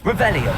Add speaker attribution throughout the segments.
Speaker 1: Revelio.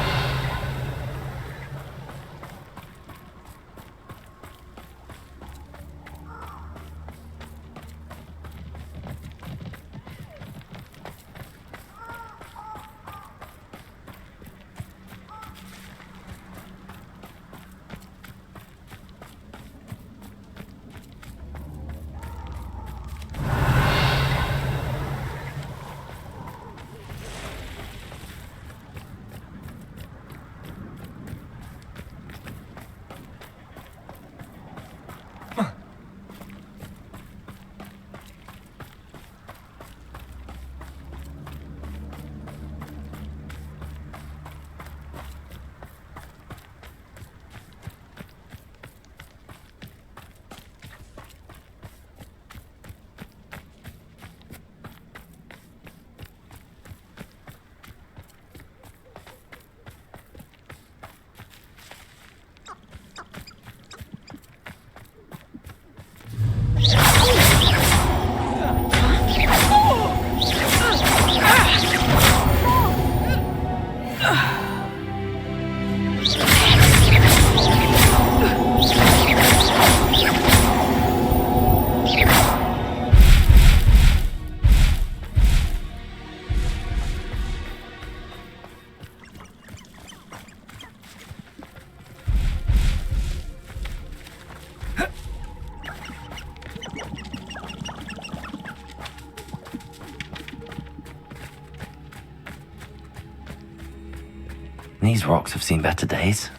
Speaker 2: These rocks have seen better days.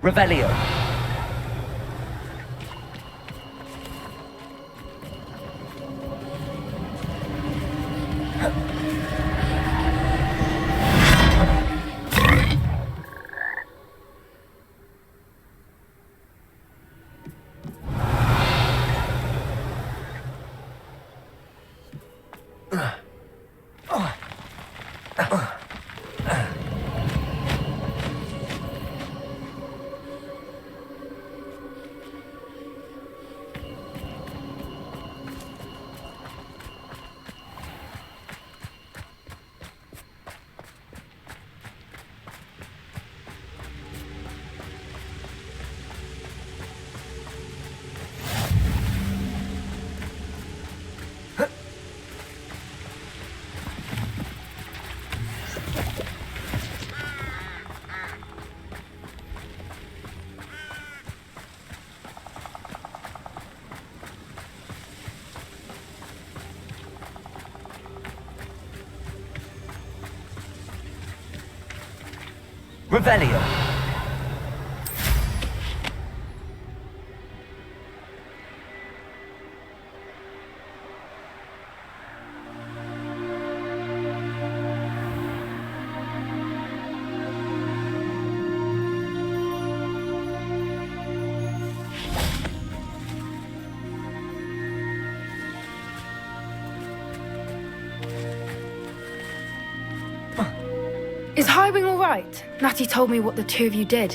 Speaker 1: Revelio. Revelio.
Speaker 3: Is Highwing all right? Natty told me what the two of you did.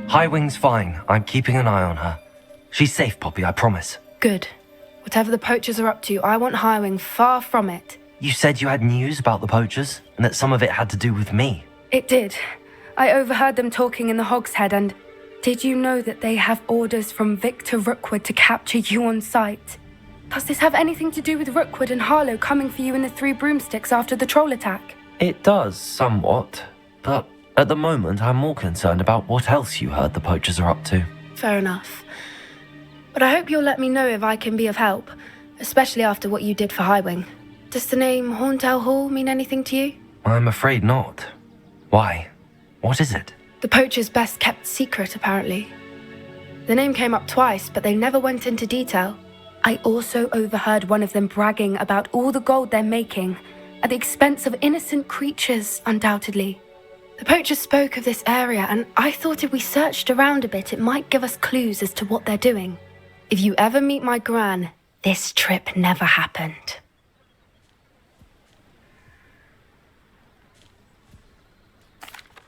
Speaker 2: Highwing's fine. I'm keeping an eye on her. She's safe, Poppy, I promise.
Speaker 3: Good. Whatever the poachers are up to, I want Highwing far from it.
Speaker 2: You said you had news about the poachers, and that some of it had to do with me.
Speaker 3: It did. I overheard them talking in the Hogshead, and did you know that they have orders from Victor Rookwood to capture you on sight? Does this have anything to do with Rookwood and Harlow coming for you in the Three Broomsticks after the troll attack?
Speaker 2: It does, somewhat. But at the moment, I'm more concerned about what else you heard the poachers are up to.
Speaker 3: Fair enough. But I hope you'll let me know if I can be of help, especially after what you did for Highwing. Does the name Horntail Hall mean anything to you?
Speaker 2: I'm afraid not. Why? What is it?
Speaker 3: The poacher's best kept secret, apparently. The name came up twice, but they never went into detail. I also overheard one of them bragging about all the gold they're making, at the expense of innocent creatures, undoubtedly. The poacher spoke of this area, and I thought if we searched around a bit, it might give us clues as to what they're doing. If you ever meet my gran, this trip never happened.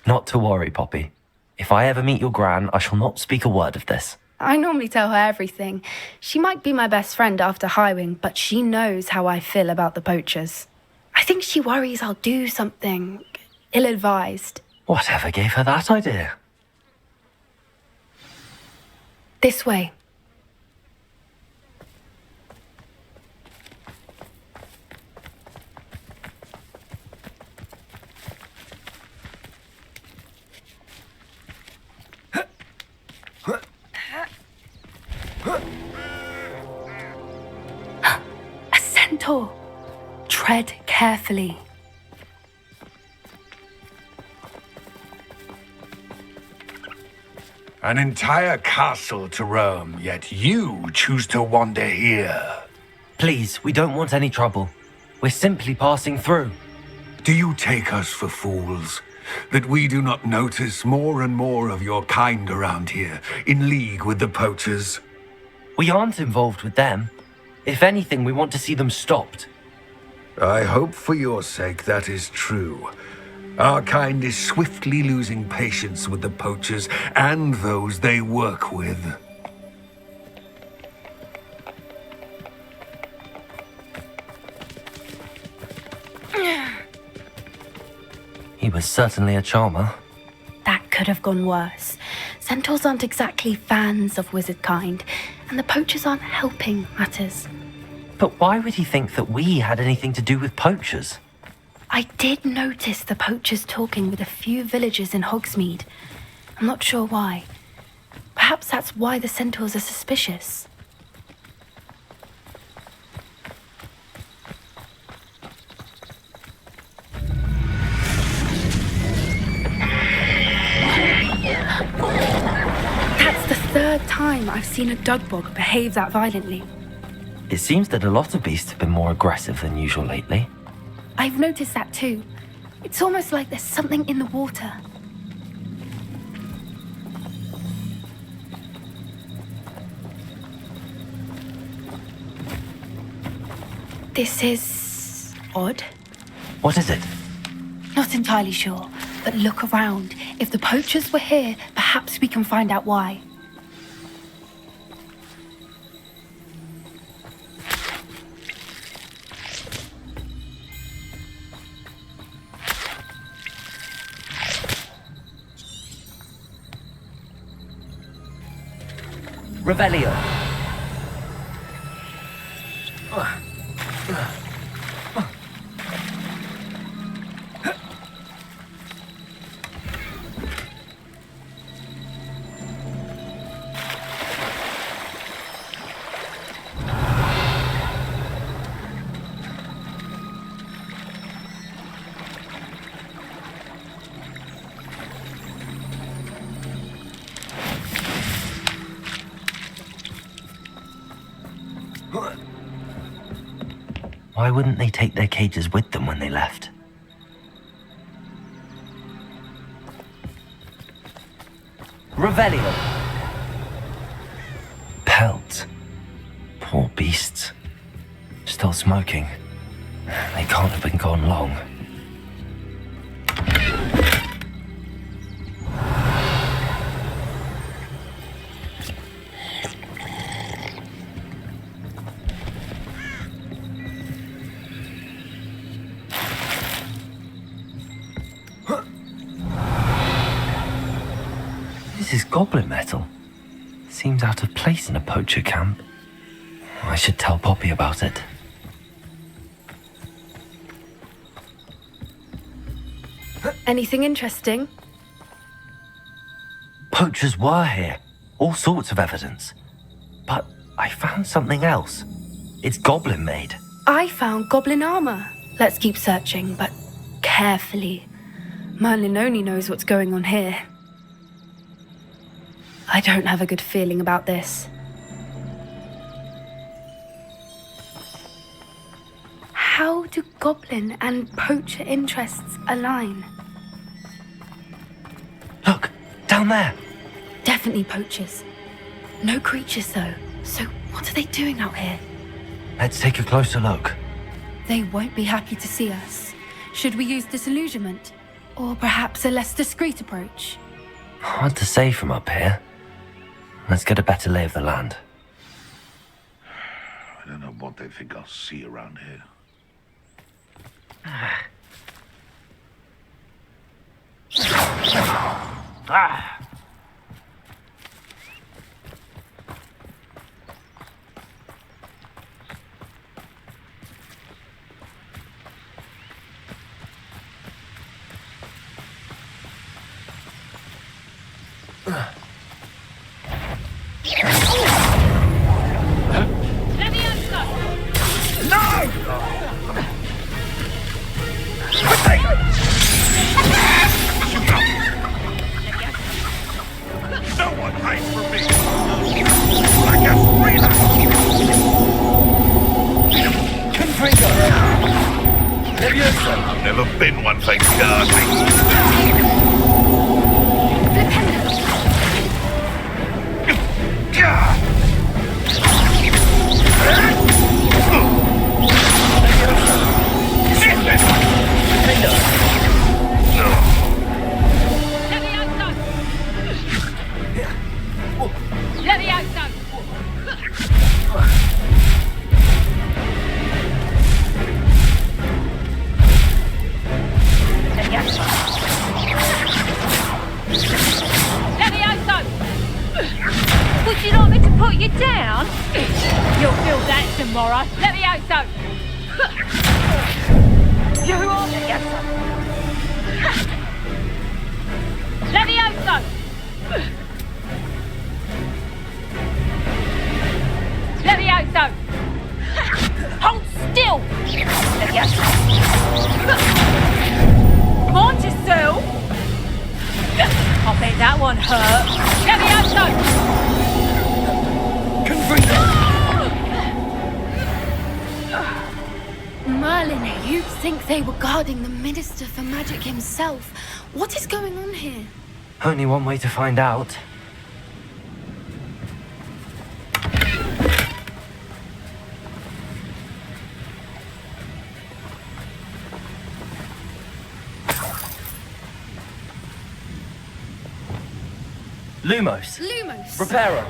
Speaker 2: Not to worry, Poppy. If I ever meet your gran, I shall not speak a word of this.
Speaker 3: I normally tell her everything. She might be my best friend after Highwing, but she knows how I feel about the poachers. I think she worries I'll do something ill-advised.
Speaker 2: Whatever gave her that idea?
Speaker 3: This way. A centaur. Tread carefully.
Speaker 4: An entire castle to roam, yet you choose to wander here.
Speaker 2: Please, we don't want any trouble. We're simply passing through.
Speaker 4: Do you take us for fools? That we do not notice more and more of your kind around here, in league with the poachers?
Speaker 2: We aren't involved with them. If anything, we want to see them stopped.
Speaker 4: I hope for your sake that is true. Our kind is swiftly losing patience with the poachers and those they work with.
Speaker 2: He was certainly a charmer.
Speaker 3: That could have gone worse. Centaurs aren't exactly fans of wizard kind, and the poachers aren't helping matters.
Speaker 2: But why would he think that we had anything to do with poachers?
Speaker 3: I did notice the poachers talking with a few villagers in Hogsmeade. I'm not sure why. Perhaps that's why the centaurs are suspicious. That's the third time I've seen a dugbog behave that violently.
Speaker 2: It seems that a lot of beasts have been more aggressive than usual lately.
Speaker 3: I've noticed that too. It's almost like there's something in the water. This is odd.
Speaker 2: What is it?
Speaker 3: Not entirely sure, but look around. If the poachers were here, perhaps we can find out why.
Speaker 1: Revelio.
Speaker 2: Why wouldn't they take their cages with them when they left?
Speaker 1: Revelio.
Speaker 2: Pelt. Poor beasts. Still smoking. They can't have been gone long. This is goblin metal. Seems out of place in a poacher camp. I should tell Poppy about it.
Speaker 3: Anything interesting?
Speaker 2: Poachers were here. All sorts of evidence. But I found something else. It's goblin made.
Speaker 3: I found goblin armor. Let's keep searching, but carefully. Merlin only knows what's going on here. I don't have a good feeling about this. How do goblin and poacher interests align?
Speaker 2: Look, down there.
Speaker 3: Definitely poachers. No creatures though. So what are they doing out here?
Speaker 2: Let's take a closer look.
Speaker 3: They won't be happy to see us. Should we use disillusionment? Or perhaps a less discreet approach?
Speaker 2: Hard to say from up here. Let's get a better lay of the land.
Speaker 5: I don't know what they think I'll see around here. I've never been one, thank God.
Speaker 6: Would you like me to put you down? You'll feel that tomorrow. Levioso! You are Levioso! Levioso! Levioso! Hold still! Levioso! Monticello! I bet that one hurt. Levioso!
Speaker 3: Merlin, you'd think they were guarding the Minister for Magic himself. What is going on here?
Speaker 2: Only one way to find out. Lumos.
Speaker 3: Lumos!
Speaker 1: Reparo.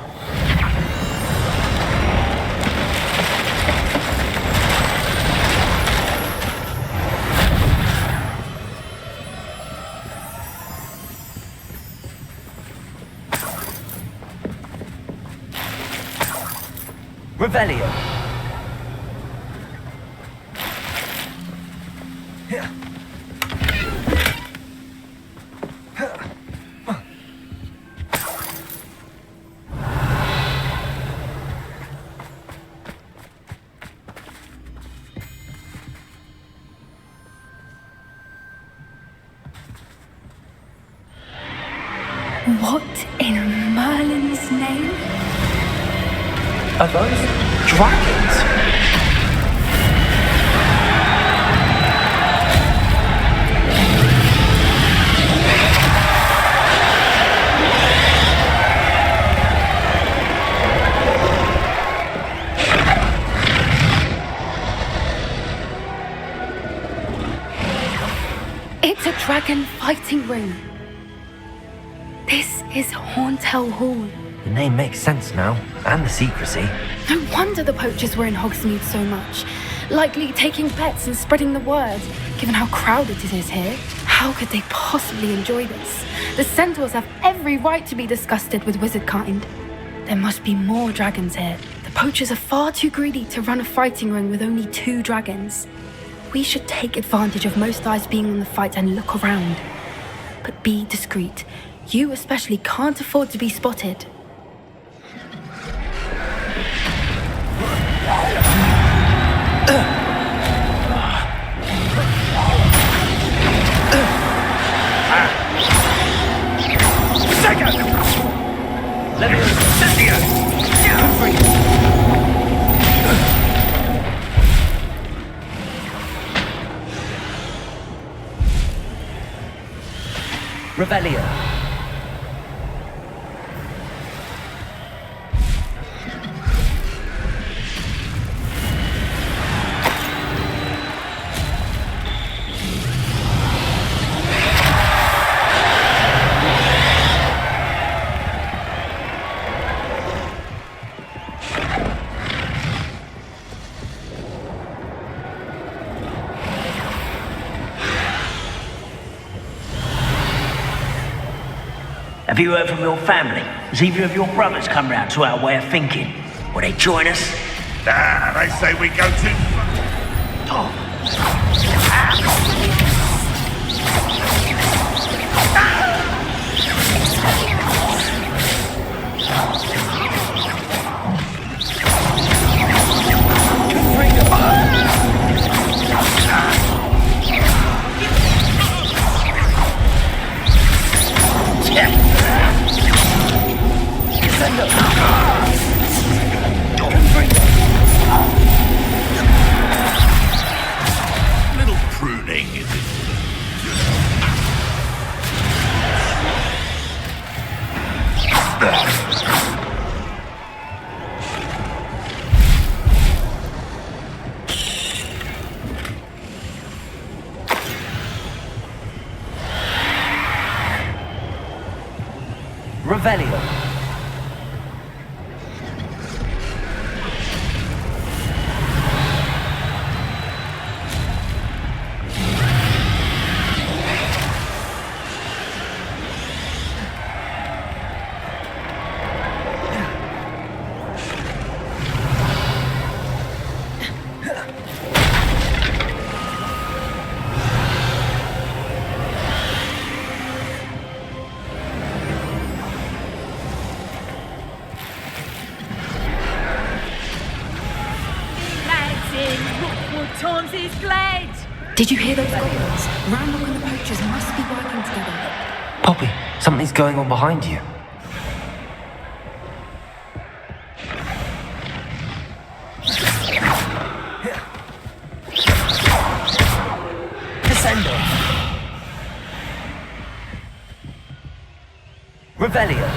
Speaker 1: Revelio.
Speaker 3: What in Merlin's name?
Speaker 2: Are those dragons?
Speaker 3: It's a dragon fighting ring. This is Hauntel Hall.
Speaker 2: The name makes sense now, and the secrecy.
Speaker 3: No wonder the poachers were in Hogsmeade so much. Likely taking bets and spreading the word, given how crowded it is here. How could they possibly enjoy this? The centaurs have every right to be disgusted with wizard kind. There must be more dragons here. The poachers are far too greedy to run a fighting ring with only 2 dragons. We should take advantage of most eyes being on the fight and look around. But be discreet. You especially can't afford to be spotted.
Speaker 1: Revelio.
Speaker 7: Have you heard from your family? Has either of your brothers come round to our way of thinking? Will they join us?
Speaker 5: They say we go too. Little pruning is it?
Speaker 1: Revelio.
Speaker 6: Lads in Rookwood Times is glad.
Speaker 3: Did you hear those goblins? Randall and the poachers must be working together.
Speaker 2: Poppy, something's going on behind you.
Speaker 1: Descendo. Revelio.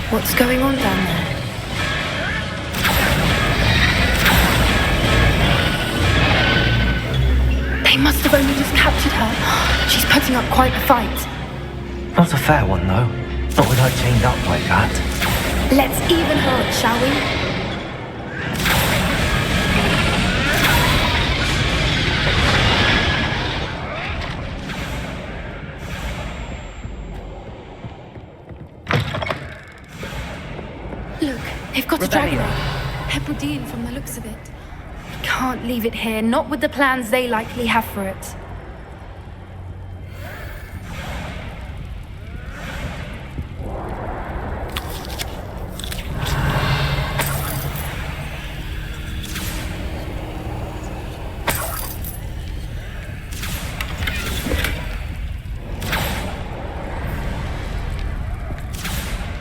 Speaker 3: What's going on down there? They must have only just captured her. She's putting up quite a fight.
Speaker 2: Not a fair one, though. Not with her chained up like that.
Speaker 3: Let's even her up, shall we? Look, they've got a dragon egg. Hebridean from the looks of it. Can't leave it here, not with the plans they likely have for it.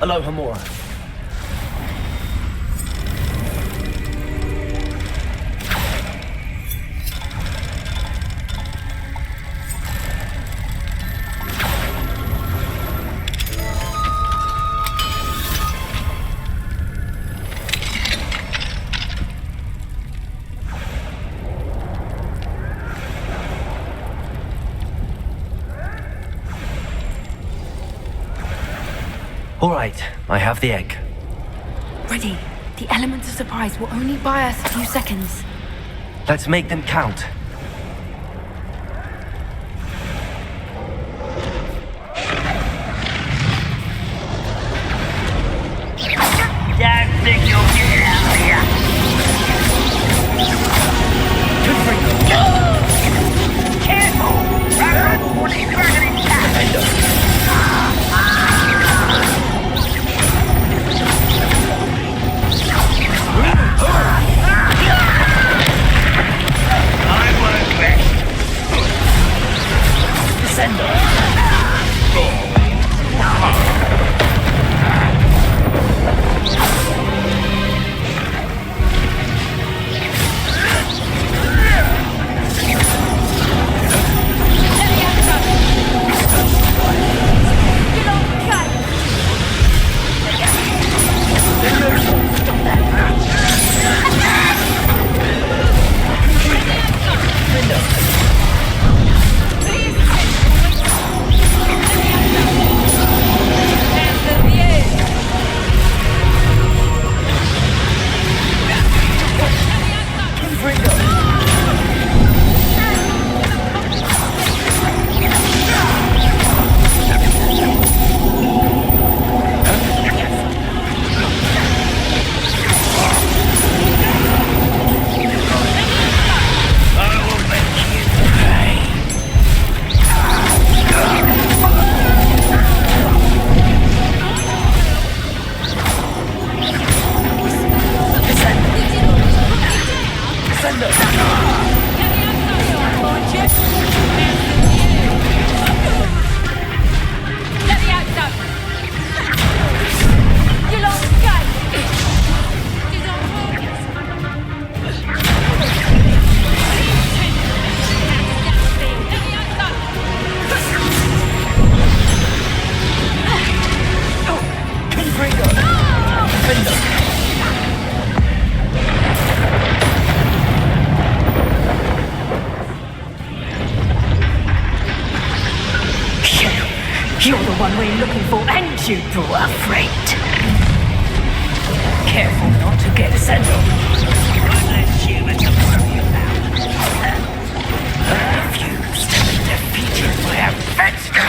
Speaker 1: Aloha Mora.
Speaker 2: All right, I have the egg.
Speaker 3: Ready. The element of surprise will only buy us a few seconds.
Speaker 2: Let's make them count.
Speaker 7: Don't think you'll get it out of here. Careful! Run! What are you dragging in
Speaker 1: Defender!
Speaker 6: Let me out, son. You lost guys. Did our targets. Let me out, son.
Speaker 1: Confringo! Defender!
Speaker 8: You're the one we're looking for, and you brought a friend. Careful not to get sent off. Unless humans to worry about. Refused to be defeated by a monster.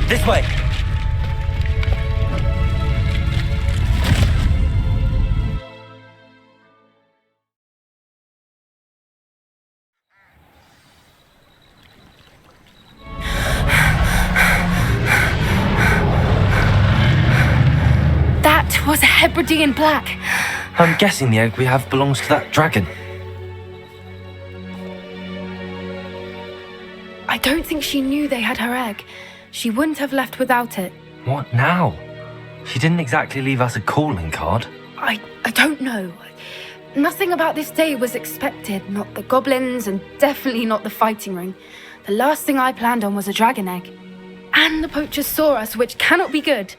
Speaker 1: This way.
Speaker 3: That was a Hebridean black.
Speaker 2: I'm guessing the egg we have belongs to that dragon.
Speaker 3: I don't think she knew they had her egg. She wouldn't have left without it.
Speaker 2: What now? She didn't exactly leave us a calling card.
Speaker 3: I don't know. Nothing about this day was expected. Not the goblins and definitely not the fighting ring. The last thing I planned on was a dragon egg. And the poachers saw us, which cannot be good.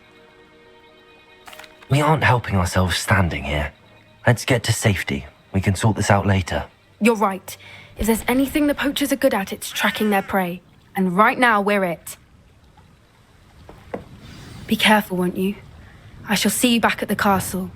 Speaker 2: We aren't helping ourselves standing here. Let's get to safety. We can sort this out later.
Speaker 3: You're right. If there's anything the poachers are good at, it's tracking their prey. And right now, we're it. Be careful, won't you? I shall see you back at the castle.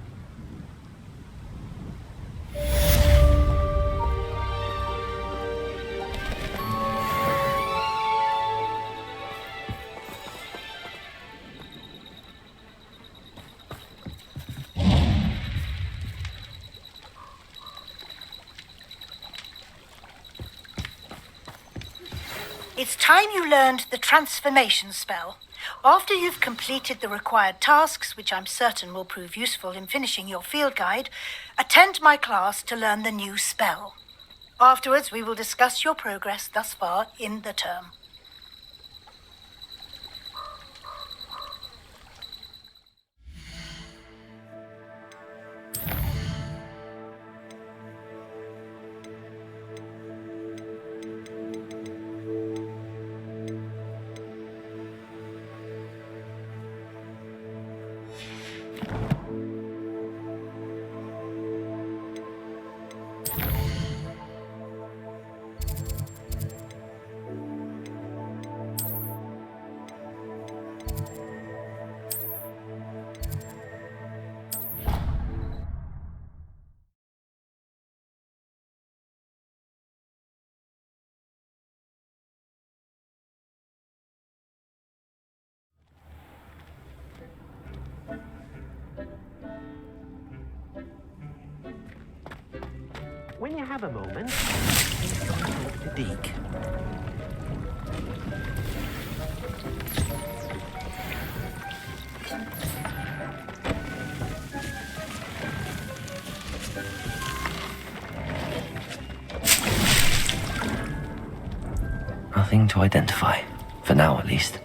Speaker 9: It's time you learned the transformation spell. After you've completed the required tasks, which I'm certain will prove useful in finishing your field guide, attend my class to learn the new spell. Afterwards, we will discuss your progress thus far in the term.
Speaker 10: When you have a moment, talk to Deke.
Speaker 2: Nothing to identify, for now at least.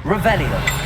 Speaker 2: Revelio.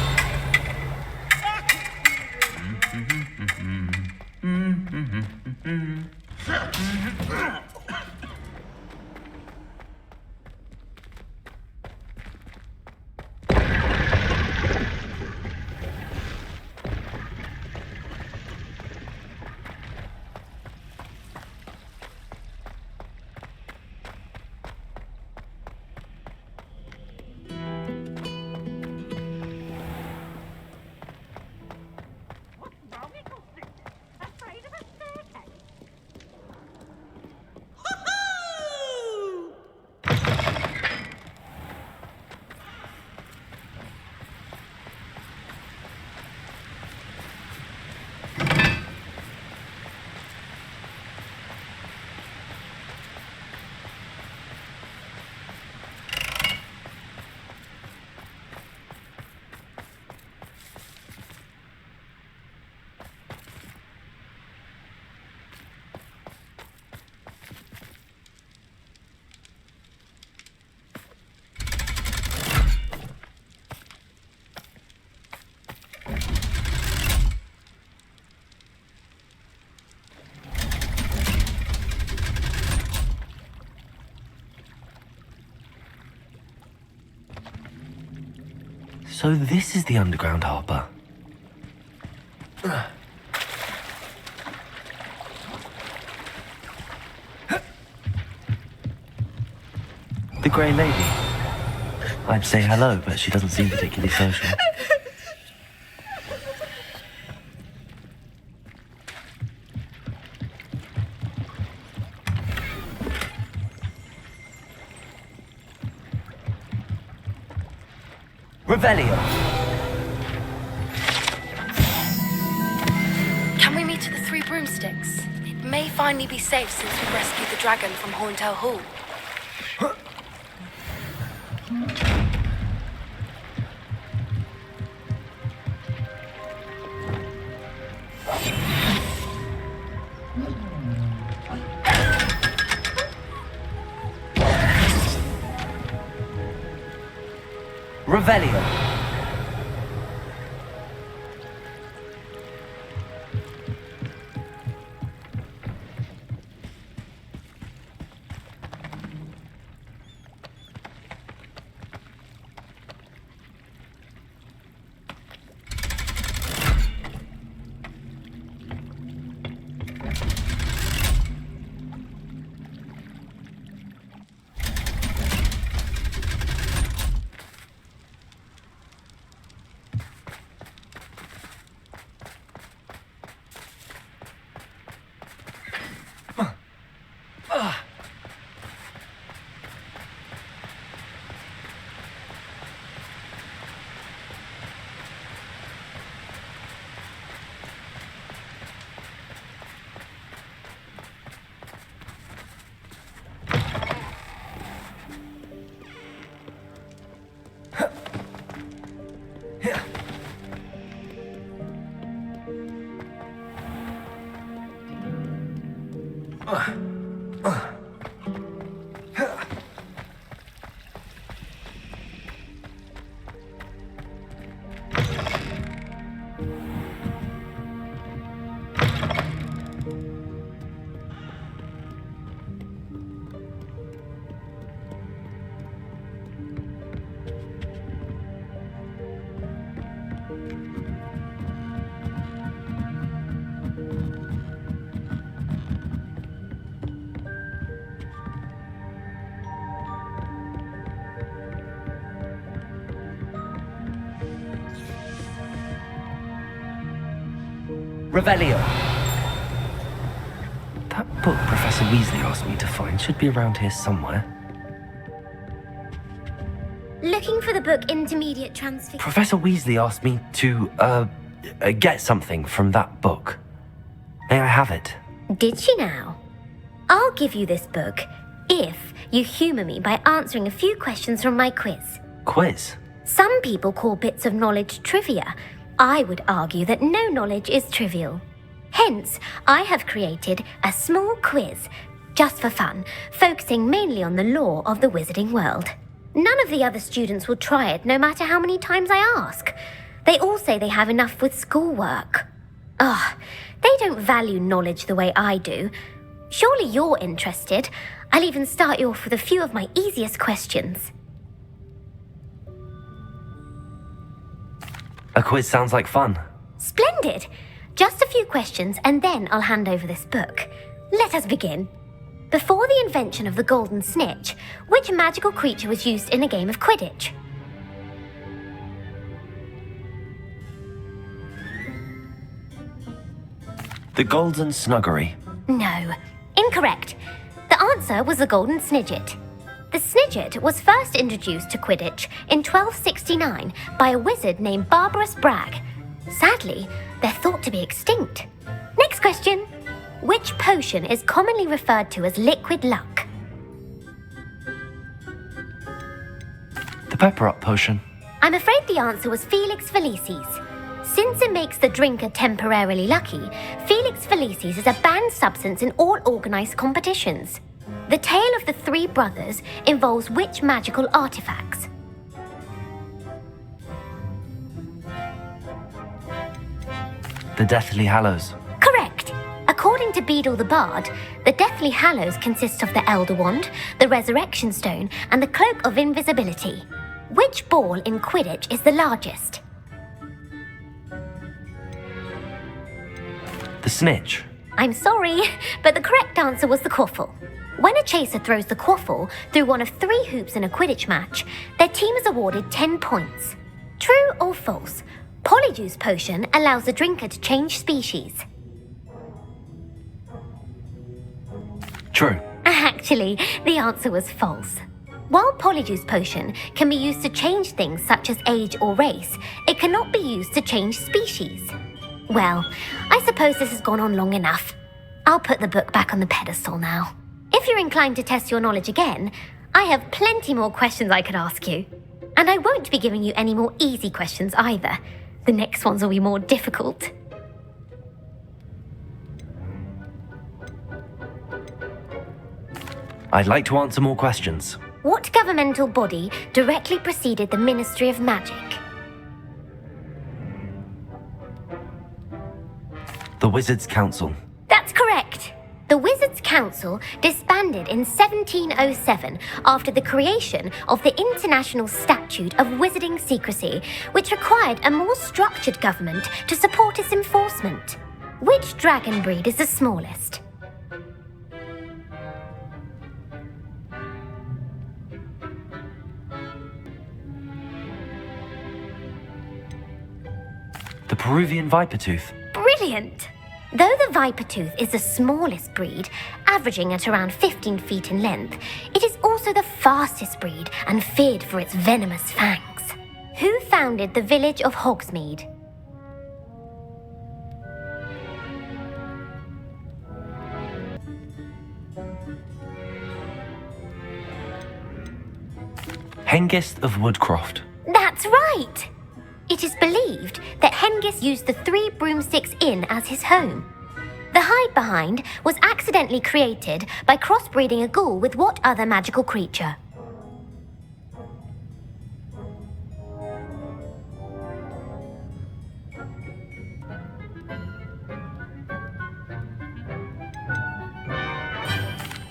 Speaker 2: So this is the underground harbour. The Grey Lady. I'd say hello, but she doesn't seem particularly social. Revelio.
Speaker 3: Can we meet at the Three Broomsticks? It may finally be safe since we rescued the dragon from Horntail Hall.
Speaker 2: Revelio.
Speaker 1: Revelio.
Speaker 2: That book Professor Weasley asked me to find should be around here somewhere.
Speaker 11: Looking for the book Intermediate Transfiguration.
Speaker 2: Professor Weasley asked me to, get something from that book. May I have it?
Speaker 11: Did she now? I'll give you this book if you humour me by answering a few questions from my quiz.
Speaker 2: Quiz?
Speaker 11: Some people call bits of knowledge trivia. I would argue that no knowledge is trivial. Hence, I have created a small quiz, just for fun, focusing mainly on the lore of the wizarding world. None of the other students will try it, no matter how many times I ask. They all say they have enough with schoolwork. Ugh, they don't value knowledge the way I do. Surely you're interested. I'll even start you off with a few of my easiest questions.
Speaker 2: A quiz sounds like fun.
Speaker 11: Splendid! Just a few questions and then I'll hand over this book. Let us begin. Before the invention of the golden snitch, which magical creature was used in a game of Quidditch?
Speaker 2: The Golden Snuggery.
Speaker 11: No. Incorrect. The answer was the golden snidget. The snidget was first introduced to Quidditch in 1269 by a wizard named Barbarous Bragg. Sadly, they're thought to be extinct. Next question. Which potion is commonly referred to as liquid luck?
Speaker 2: The Pepper Up potion.
Speaker 11: I'm afraid the answer was Felix Felicis. Since it makes the drinker temporarily lucky, Felix Felicis is a banned substance in all organised competitions. The tale of the three brothers involves which magical artifacts?
Speaker 2: The Deathly Hallows.
Speaker 11: Correct. According to Beadle the Bard, the Deathly Hallows consist of the Elder Wand, the Resurrection Stone, and the Cloak of Invisibility. Which ball in Quidditch is the largest?
Speaker 2: The Snitch.
Speaker 11: I'm sorry, but the correct answer was the quaffle. When a chaser throws the quaffle through one of 3 hoops in a Quidditch match, their team is awarded 10 points. True or false? Polyjuice potion allows the drinker to change species.
Speaker 2: True.
Speaker 11: Actually, the answer was false. While Polyjuice potion can be used to change things such as age or race, it cannot be used to change species. Well, I suppose this has gone on long enough. I'll put the book back on the pedestal now. If you're inclined to test your knowledge again, I have plenty more questions I could ask you. And I won't be giving you any more easy questions either. The next ones will be more difficult.
Speaker 2: I'd like to answer more questions.
Speaker 11: What governmental body directly preceded the Ministry of Magic?
Speaker 2: The Wizards' Council.
Speaker 11: That's correct. The Wizards' Council disbanded in 1707 after the creation of the International Statute of Wizarding Secrecy, which required a more structured government to support its enforcement. Which dragon breed is the smallest?
Speaker 2: The Peruvian Vipertooth.
Speaker 11: Brilliant! Though the Vipertooth is the smallest breed, averaging at around 15 feet in length, it is also the fastest breed and feared for its venomous fangs. Who founded the village of Hogsmeade?
Speaker 2: Hengist of Woodcroft.
Speaker 11: That's right! It is believed that Hengist used the 3 Broomsticks Inn as his home. The hide behind was accidentally created by crossbreeding a ghoul with what other magical creature?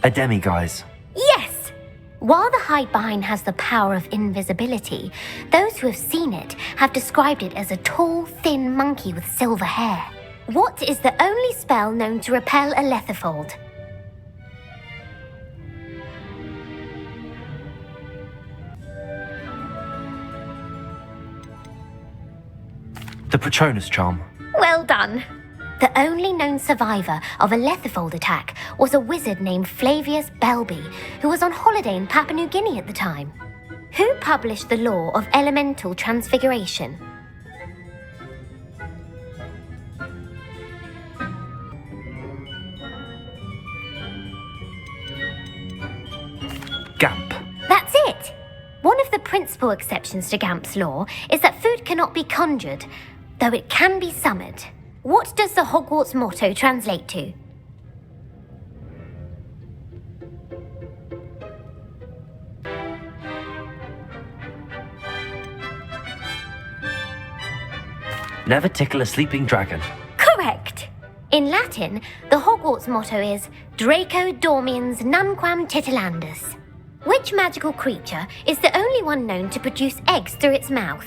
Speaker 2: A demiguise.
Speaker 11: Yes! While the hide behind has the power of invisibility, those who have seen it have described it as a tall, thin monkey with silver hair. What is the only spell known to repel a lethifold?
Speaker 2: The Patronus charm.
Speaker 11: Well done. The only known survivor of a lethifold attack was a wizard named Flavius Belby, who was on holiday in Papua New Guinea at the time. Who published the law of elemental transfiguration?
Speaker 2: Gamp.
Speaker 11: That's it! One of the principal exceptions to Gamp's law is that food cannot be conjured, though it can be summoned. What does the Hogwarts motto translate to?
Speaker 2: Never tickle a sleeping dragon.
Speaker 11: Correct! In Latin, the Hogwarts motto is Draco Dormiens Nunquam Titilandus. Which magical creature is the only one known to produce eggs through its mouth?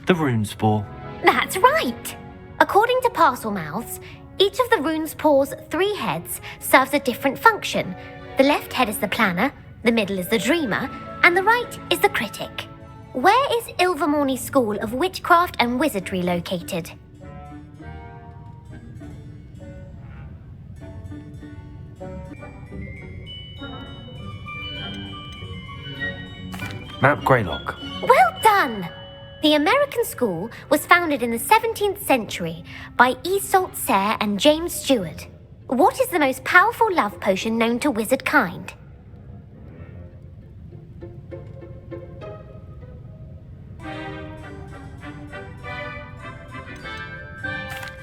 Speaker 2: The rune spore.
Speaker 11: That's right! According to parcel mouths, each of the rune spore's 3 heads serves a different function. The left head is the planner, the middle is the dreamer, and the right is the critic. Where is Ilvermorny School of Witchcraft and Wizardry located?
Speaker 2: Mount Greylock.
Speaker 11: Well done! The American school was founded in the 17th century by Iseult Sayre and James Stewart. What is the most powerful love potion known to wizard kind?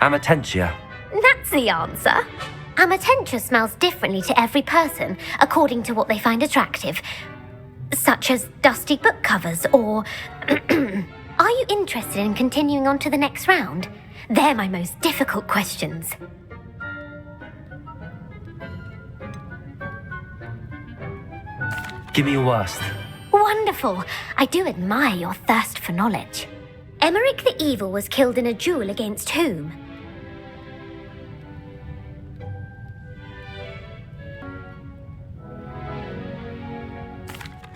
Speaker 2: Amatentia.
Speaker 11: That's the answer. Amatentia smells differently to every person according to what they find attractive, such as dusty book covers or... Are you interested in continuing on to the next round? They're my most difficult questions.
Speaker 2: Give me your worst.
Speaker 11: Wonderful. I do admire your thirst for knowledge. Emmerich the Evil was killed in a duel against whom?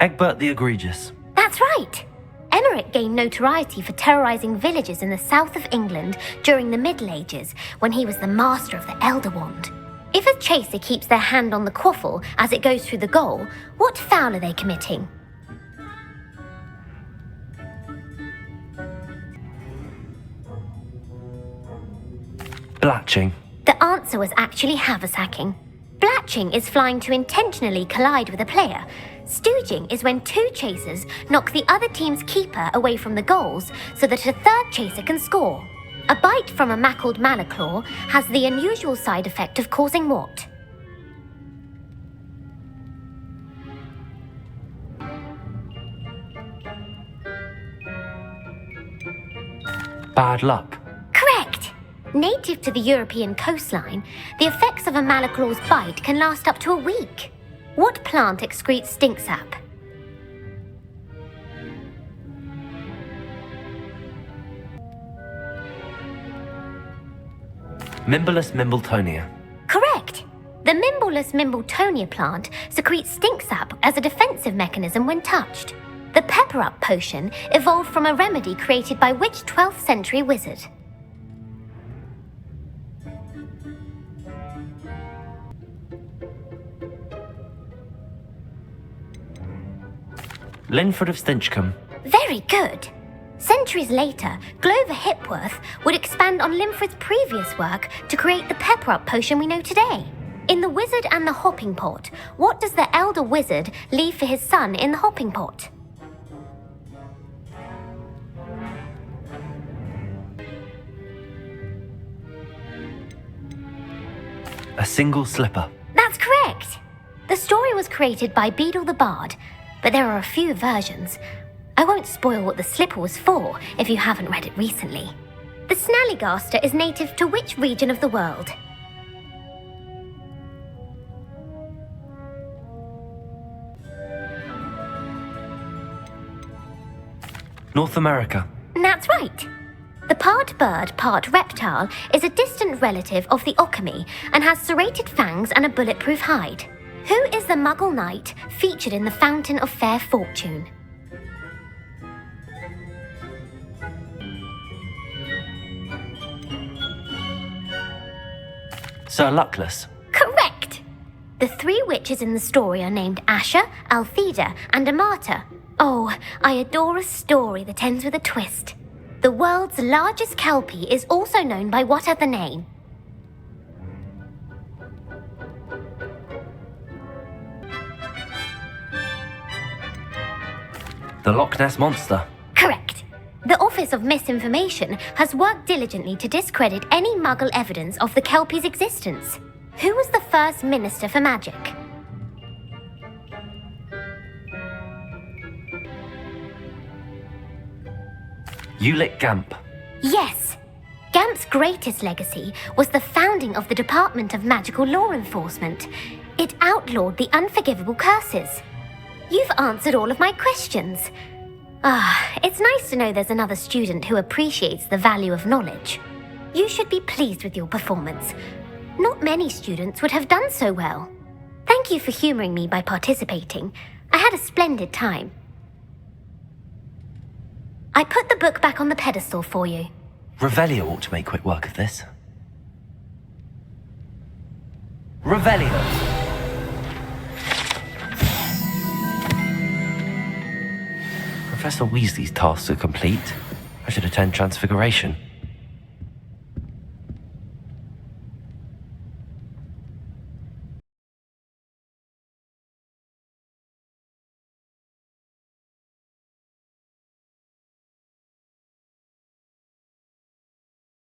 Speaker 2: Egbert the Egregious.
Speaker 11: That's right. Emmerich gained notoriety for terrorizing villages in the south of England during the Middle Ages when he was the master of the Elder Wand. If a chaser keeps their hand on the quaffle as it goes through the goal, what foul are they committing?
Speaker 2: Blatching.
Speaker 11: The answer was actually haversacking. Blatching is flying to intentionally collide with a player. Stooging is when 2 chasers knock the other team's keeper away from the goals so that a 3rd chaser can score. A bite from a mackled malaclaw has the unusual side effect of causing what?
Speaker 2: Bad luck.
Speaker 11: Correct! Native to the European coastline, the effects of a malaclaw's bite can last up to a week. What plant excretes stink sap?
Speaker 2: Mimbolus Mimbletonia.
Speaker 11: Correct! The Mimbolus Mimbletonia plant secretes stink sap as a defensive mechanism when touched. The Pepper Up potion evolved from a remedy created by which 12th century wizard?
Speaker 2: Linford of Stinchcombe.
Speaker 11: Very good. Centuries later, Glover Hipworth would expand on Linford's previous work to create the Pepper Up potion we know today. In The Wizard and the Hopping Pot, what does the elder wizard leave for his son in the hopping pot?
Speaker 2: A single slipper.
Speaker 11: That's correct! The story was created by Beadle the Bard, but there are a few versions. I won't spoil what the slipper was for if you haven't read it recently. The Snallygaster is native to which region of the world?
Speaker 2: North America.
Speaker 11: That's right. The part bird, part reptile is a distant relative of the Occamy and has serrated fangs and a bulletproof hide. Who is the Muggle knight featured in the Fountain of Fair Fortune?
Speaker 2: Sir Luckless.
Speaker 11: Correct! The three witches in the story are named Asher, Altheda, and Amata. Oh, I adore a story that ends with a twist. The world's largest kelpie is also known by what other name?
Speaker 2: The Loch Ness Monster.
Speaker 11: Correct. The Office of Misinformation has worked diligently to discredit any Muggle evidence of the kelpie's existence. Who was the first Minister for Magic?
Speaker 2: Ulick Gamp.
Speaker 11: Yes. Gamp's greatest legacy was the founding of the Department of Magical Law Enforcement. It outlawed the unforgivable curses. You've answered all of my questions. It's nice to know there's another student who appreciates the value of knowledge. You should be pleased with your performance. Not many students would have done so well. Thank you for humouring me by participating. I had a splendid time. I put the book back on the pedestal for you.
Speaker 2: Revelio ought to make quick work of this. Revelio! Professor Weasley's tasks are complete. I should attend Transfiguration.